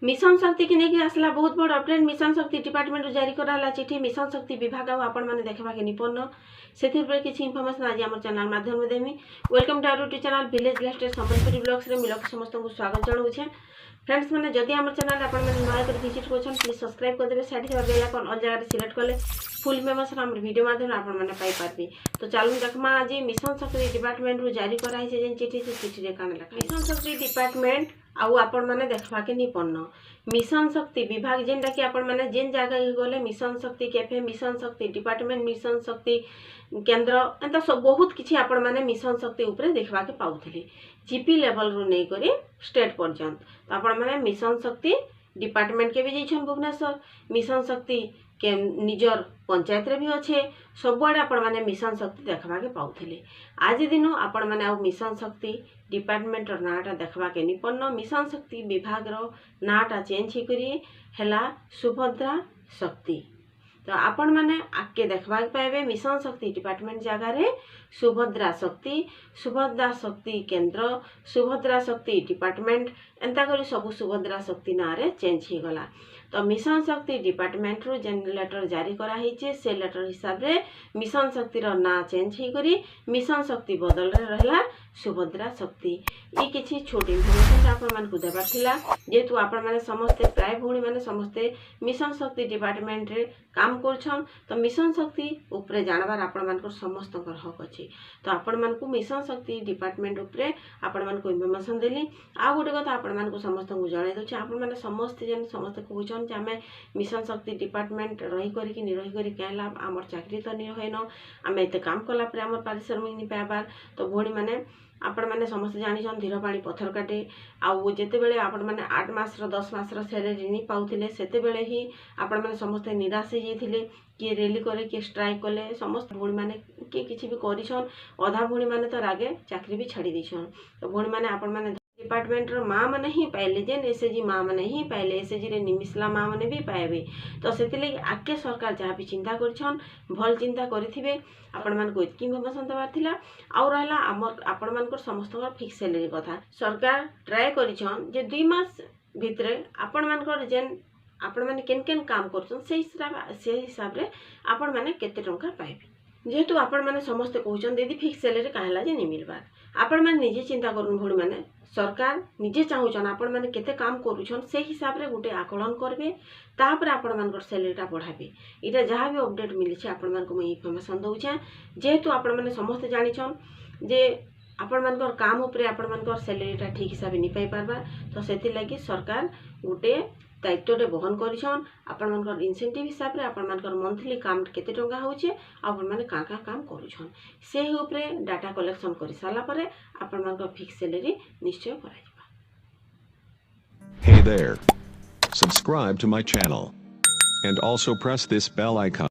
Mission शक्ति की नहीं आसला बहुत बड़ अपडेट। मिशन शक्ति डिपार्टमेंट जारी कराला चिठी। मिशन शक्ति विभाग आपण मैंने देखा के निपन्न से किसी इनफर्मेशन आज आम चैनल माध्यम देमी। Welcome to our YouTube channel village lifestyle Sambalpuri vlogs रे मिलक समस्त को स्वागत जनाऊे। फ्रेंड्स मैंने जदि आम चैनल आप नया विजिट कर प्लीज सब्सक्राइब करदे। साइड बेल आइकन ऑल जगह सिलेक्ट कले फुल मेमोरेशन आम वीडियो माध्यम आपण पाइपारे। तो चलू देखमा आज मिशन शक्ति डिपार्टमेंट रु जारी कराई से चिठी से चिठी काना लिखा मिशन शक्ति डिपार्टमेंट आउ आपण मैंने देखा के निपन्न। मिशन शक्ति विभाग जेनटा कि आपण मैंने जेन जगह गले मिशन शक्ति कैफे मिशन शक्ति डिपार्टमेंट मिशन शक्ति केन्द्र एंता सब बहुत किसी आपण मैंने मिशन शक्ति उपरे देखा के पाउथिले जीपी लेवल रु नहीं करी स्टेट पर्यंत। तो आपण मैंने मिशन शक्ति डिपार्टमेंट के भी जाइछन भुवनेश्वर मिशन शक्ति के निजर पंचायत रे भी अच्छे सबुआड़े आपण मैंने मिशन शक्ति देखा के पाउथिले। आज दिन आपण मैंने मिशन शक्ति डिपार्टमेंट नाटा देखा के निपन्न। मिशन शक्ति विभाग नाटा चेंज होकर सुभद्रा शक्ति। तो आपण मैंने आगे देखा पाइबे मिशन शक्ति डिपार्टमेंट जगार सुभद्रा शक्ति केन्द्र सुभद्रा शक्ति डिपार्टमेंट एंता करी सब सुभद्रा शक्ति ना रे चेंज हो गला। तो मिशन शक्ति डिपार्टमेंट रु जेन लेटर जारी करा से लेटर हिसाब रे मिशन शक्ति ना चेंज होकर मिशन शक्ति बदल रहा सुभद्रा शक्ति। ये किसी छोटी इनफर्मेशन आपण मान को देबार थिला जेतु आपण माने समस्ते प्राय भौणी माने समस्ते मिशन शक्ति डिपार्टमेंट रे काम करछन। तो मिशन शक्ति उपरे जानबार आपण मान को समस्त हक अछि। तो आपण मान को मिशन शक्ति डिपार्टमेंट उपरे आपण मान को इनफर्मेशन देली। आ गोटे कथा आपण मान को समस्त को जणाई दोछि आपण माने समस्त जेन समस्त कहउछन जे हमें मिशन शक्ति डिपार्टमेंट रही करी कि नि रही करी कैला हमर चाकरी तो नि होइनो हमें एते काम कला पर हमर पारिश्रमिक नि पाबार। तो भौणी माने आपण मैंने समस्त जानी धीर पानी पत्थर काटे आउ जिते बेले आपण मैंने 8 मास 10 मास सैलरी नहीं पाउथिले सेते बेले ही आपण मैंने समस्त निराश हो जाइथिले। किए रेली करे किए स्ट्राइक कले समस्त भौणी मैंने किए किछि भी करिछन अधा भौणी मैंने तो रागे चाकरी भी छाड़ी देछन। तो भौणी मैंने आपण मैंने डिपार्टमेंट माँ मैंने ही पाइले जेन एसएचजी माँ मैंने ही पाइले एसएचजी रे निमिसला माँ मैंने भी पाइबे। तो से आगे सरकार जहाँ भी चिंता करछन भल चिंता करिथिबे आपण मान को इतकी इनफर्मेशन देवार थिला। आउ रहला हमर आपण मान को समस्त फिक्स सैलरी कथा सरकार ट्राए करिछन जे 2 मास भितरे आपण मान को जेन आपण माने केन केन काम करछन से हिसाब रे आपण माने केते टंका पाइबे। जेहेतु आपण माने समस्त कहउछन दीदी फिक्स सैलरी काहेला जे नहीं मिलबार आपण माने निजे चिंता करूँ भौणी माने सरकार निजे चाहूचन आपण माने केते काम करूछन से हिसाब रे गुटे आकलन करबे तापर आपण मानकर सैलरीटा बढ़ाबे। इटा जहाँ भी अपडेट मिली आपण मान को मैं इनफर्मेशन दउछे जेहेतु आपण माने समस्त जानिछन जे आपण मानकर काम उपरे आपण मानकर सैलरीटा ठीक हिसाब नहीं पाई पारबा। तो सेति लागि सरकार गुटे दायित्वटे बहन करिछन आपण मानकर इनसेंटिव हिसाब रे आपण मानकर मंथली काम केते टंका होउछे आपण माने का काम करूछन से उपरे डाटा कलेक्शन करि साला परे आपण मानकर फिक्स सैलरी निश्चय कराइबा। Hey there. Subscribe to my channel. And also press this bell icon.